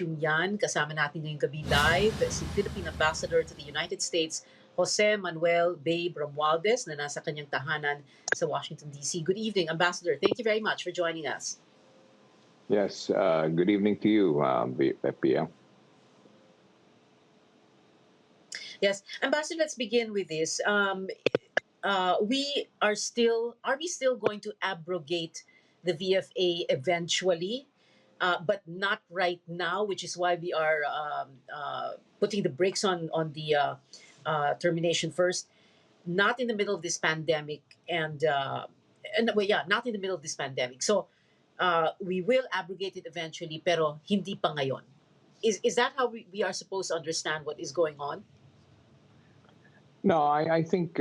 issue yan. Kasama natin ngayong gabi live si Philippine Ambassador to the United States, Jose Manuel Babe Romualdez, na nasa kanyang tahanan sa Washington, D.C. Good evening, Ambassador. Thank you very much for joining us. Yes, good evening to you, VFA. Yes, Ambassador, let's begin with this. Are we still going to abrogate the VFA eventually, but not right now, which is why we are putting the brakes on the termination first, not in the middle of this pandemic, not in the middle of this pandemic. So we will abrogate it eventually, pero hindi pa ngayon. Is that how we are supposed to understand what is going on? No, I think,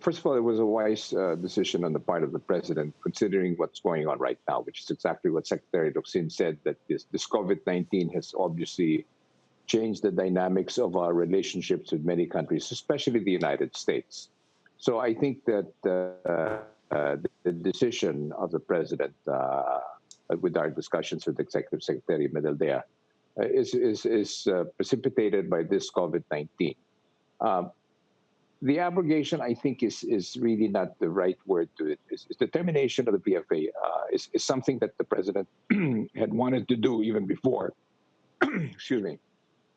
first of all, it was a wise decision on the part of the president, considering what's going on right now, which is exactly what Secretary Locsin said, that this COVID-19 has obviously changed the dynamics of our relationships with many countries, especially the United States. So I think that the decision of the president, with our discussions with Executive Secretary Medaldea, is precipitated by this COVID-19. The abrogation, I think, is really not the right word to it. It's the termination of the VFA is something that the president had wanted to do even before. Excuse me.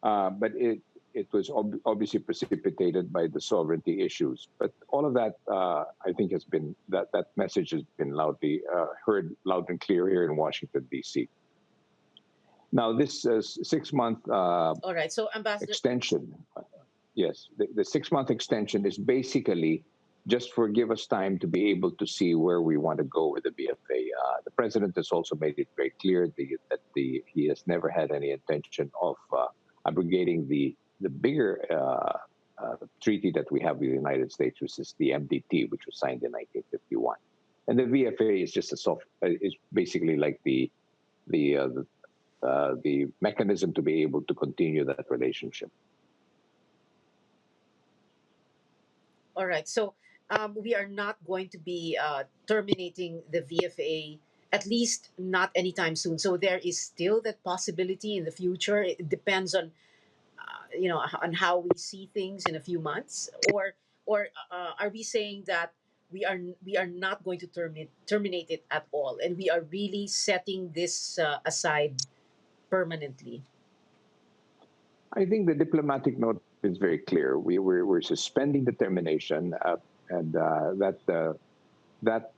But it was obviously precipitated by the sovereignty issues. But all of that, I think, has been that message has been loudly heard loud and clear here in Washington, D.C. Now, this 6-month All right. So, Ambassador, extension. Yes, the 6-month extension is basically just for give us time to be able to see where we want to go with the VFA. The president has also made it very clear that he has never had any intention of abrogating the bigger treaty that we have with the United States, which is the MDT, which was signed in 1951. And the VFA is just is basically like the mechanism to be able to continue that relationship. all right. So we are not going to be terminating the VFA, at least not anytime soon. So there is still that possibility in the future. It depends on on how we see things in a few months, or are we saying that we are not going to terminate it at all, and we are really setting this aside permanently? I think the diplomatic note is very clear. We're suspending the termination, and that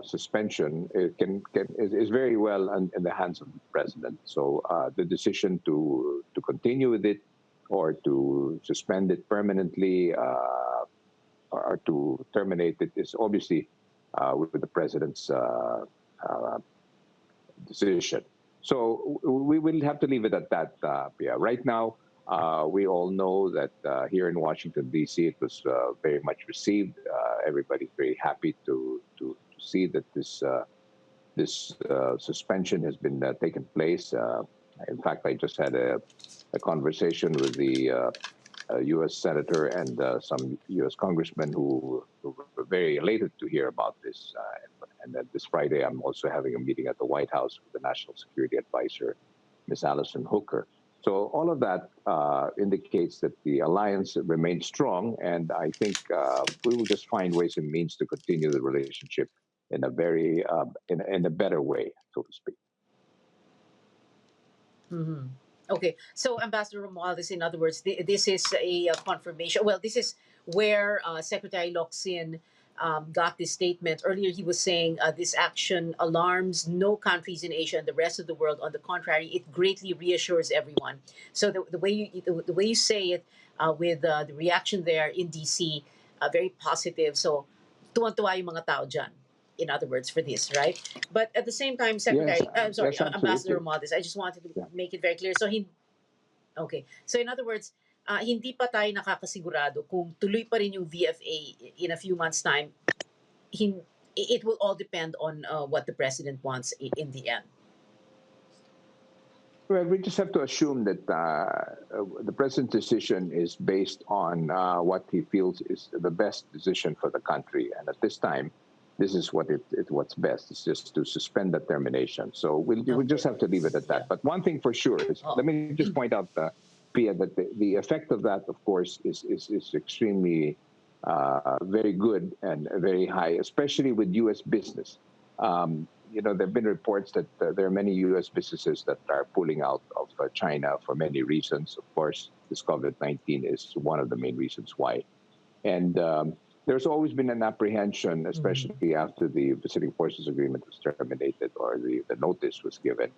suspension is very well in the hands of the president. So the decision to continue with it, or to suspend it permanently, or to terminate it, is obviously with the president's decision. So we will have to leave it at that. Right now, we all know that here in Washington, D.C., it was very much received. Everybody's very happy to see that this suspension has been taken place. In fact, I just had a conversation with the U.S. Senator and some U.S. congressmen who were very elated to hear about this. And then this Friday, I'm also having a meeting at the White House with the National Security Advisor, Ms. Allison Hooker. So all of that indicates that the alliance remains strong, and I think we will just find ways and means to continue the relationship in a very in a better way, so to speak. Mm-hmm. Okay, so Ambassador Romualdez, in other words, this is a confirmation. Well, this is where Secretary Locsin got this statement. Earlier, he was saying this action alarms no countries in Asia and the rest of the world. On the contrary, it greatly reassures everyone. So the way you say it, with the reaction there in DC, very positive. So tuwan-tuwa yung mga tao dyan, in other words, for this, right? But at the same time, Secretary, Yes, I'm sorry, yes, Ambassador absolutely. Romualdez, I just wanted to make it very clear. So okay. So in other words, hindi pa tayo nakakasigurado kung tuloy pa rin yung VFA in a few months' time. It will all depend on what the president wants in the end. Well, we just have to assume that the president's decision is based on what he feels is the best decision for the country. And at this time, this is what's best. It's just to suspend the termination. So we'll just have to leave it at that. Yeah. But one thing for sure is, let me just point out, Pia, that the effect of that, of course, is extremely very good and very high, especially with U.S. business. There have been reports that there are many U.S. businesses that are pulling out of China for many reasons. Of course, this COVID-19 is one of the main reasons why. And there's always been an apprehension, especially after the Visiting Forces Agreement was terminated or the notice was given,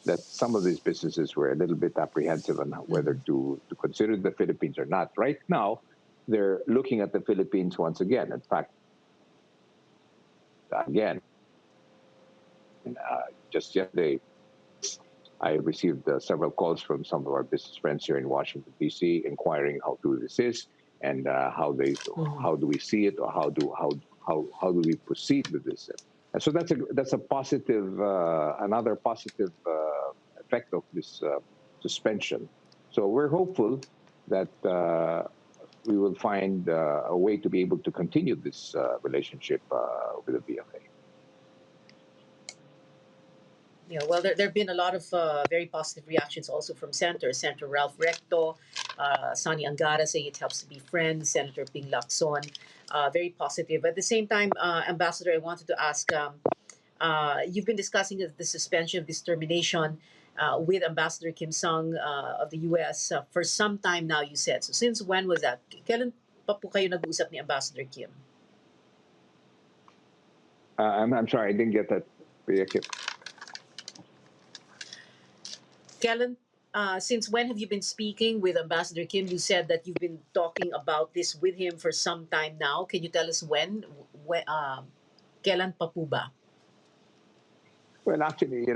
that some of these businesses were a little bit apprehensive on whether to consider the Philippines or not. Right now, they're looking at the Philippines once again. In fact, again, just yesterday, I received several calls from some of our business friends here in Washington, D.C., inquiring how true this is and how do we see it, or how do we proceed with this. And so that's a positive, another positive effect of this suspension. So we're hopeful that we will find a way to be able to continue this relationship with the VFA. Yeah, well, there have been a lot of very positive reactions also from Senator Ralph Recto, Sonny Angara saying it helps to be friends, Senator Ping Lacson, very positive. At the same time, Ambassador, I wanted to ask, you've been discussing the suspension of this termination with Ambassador Kim Sung of the U.S. For some time now, you said. So since when was that? Kailan pa po kayo nag-usap ni Ambassador Kim? I'm sorry, I didn't get that. Kellen, since when have you been speaking with Ambassador Kim? You said that you've been talking about this with him for some time now. Can you tell us when? Kailan pa po ba? Well, actually,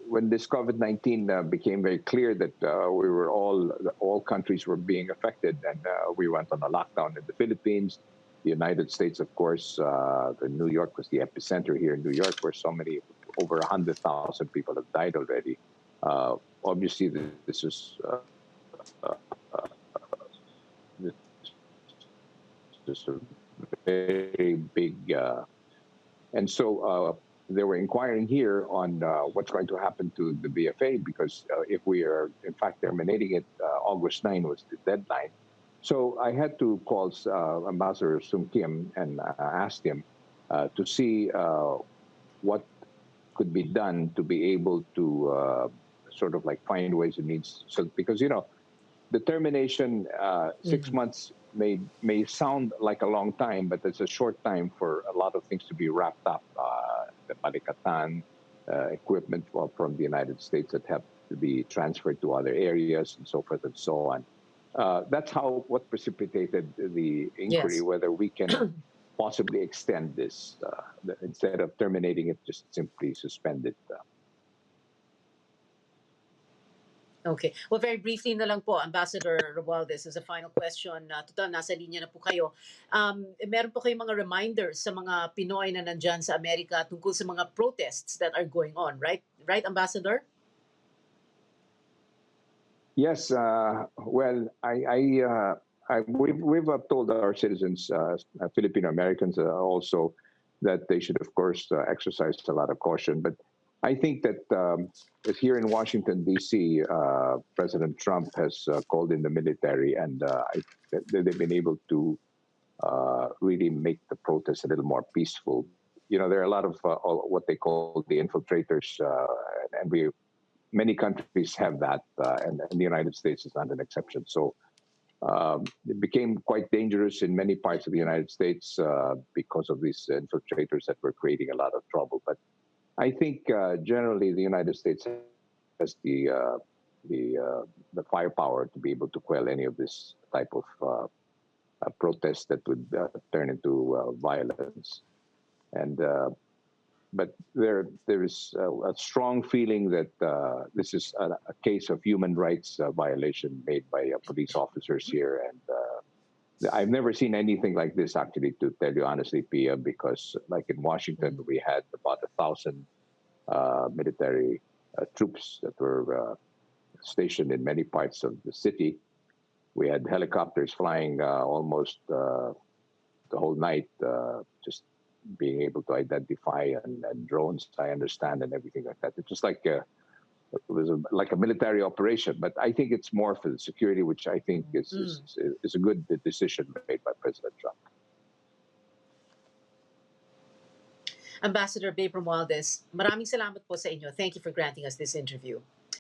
when this COVID-19 became very clear that we were all countries were being affected, and we went on a lockdown in the Philippines, the United States, of course, the New York was the epicenter here in New York, where so many, over 100,000 people have died already. Obviously, this is a very big, and so they were inquiring here on what's going to happen to the VFA, because if we are in fact terminating it, August 9 was the deadline. So I had to call Ambassador Sung Kim and asked him to see what could be done to be able to sort of like find ways and means. So because the termination 6 months may sound like a long time, but it's a short time for a lot of things to be wrapped up. The Balikatan equipment from the United States that have to be transferred to other areas and so forth and so on. That's what precipitated the inquiry, whether we can possibly extend this instead of terminating it, just simply suspend it. Okay. Well, very briefly na lang po, Ambassador Romualdez, as a final question, total, nasa linya na po kayo. Meron po kayong mga reminders sa mga Pinoy na nandyan sa Amerika tungkol sa mga protests that are going on, right? Right, Ambassador? Yes. Well, we've told our citizens, Filipino Americans also, that they should, of course, exercise a lot of caution. But I think that here in Washington, D.C., President Trump has called in the military, and they've been able to really make the protests a little more peaceful. There are a lot of what they call the infiltrators, and many countries have that, and the United States is not an exception. So it became quite dangerous in many parts of the United States because of these infiltrators that were creating a lot of trouble. But I think generally the United States has the firepower to be able to quell any of this type of protest that would turn into violence. And but there is a strong feeling that this is a case of human rights violation made by police officers here, and I've never seen anything like this, actually, to tell you honestly, Pia, because like in Washington, we had about 1,000 military troops that were stationed in many parts of the city. We had helicopters flying almost the whole night, just being able to identify and drones, I understand, and everything like that. It's just like it was like a military operation, but I think it's more for the security, which I think is a good decision made by President Trump. Ambassador Babe Romualdez, maraming salamat po sa inyo. Thank you for granting us this interview.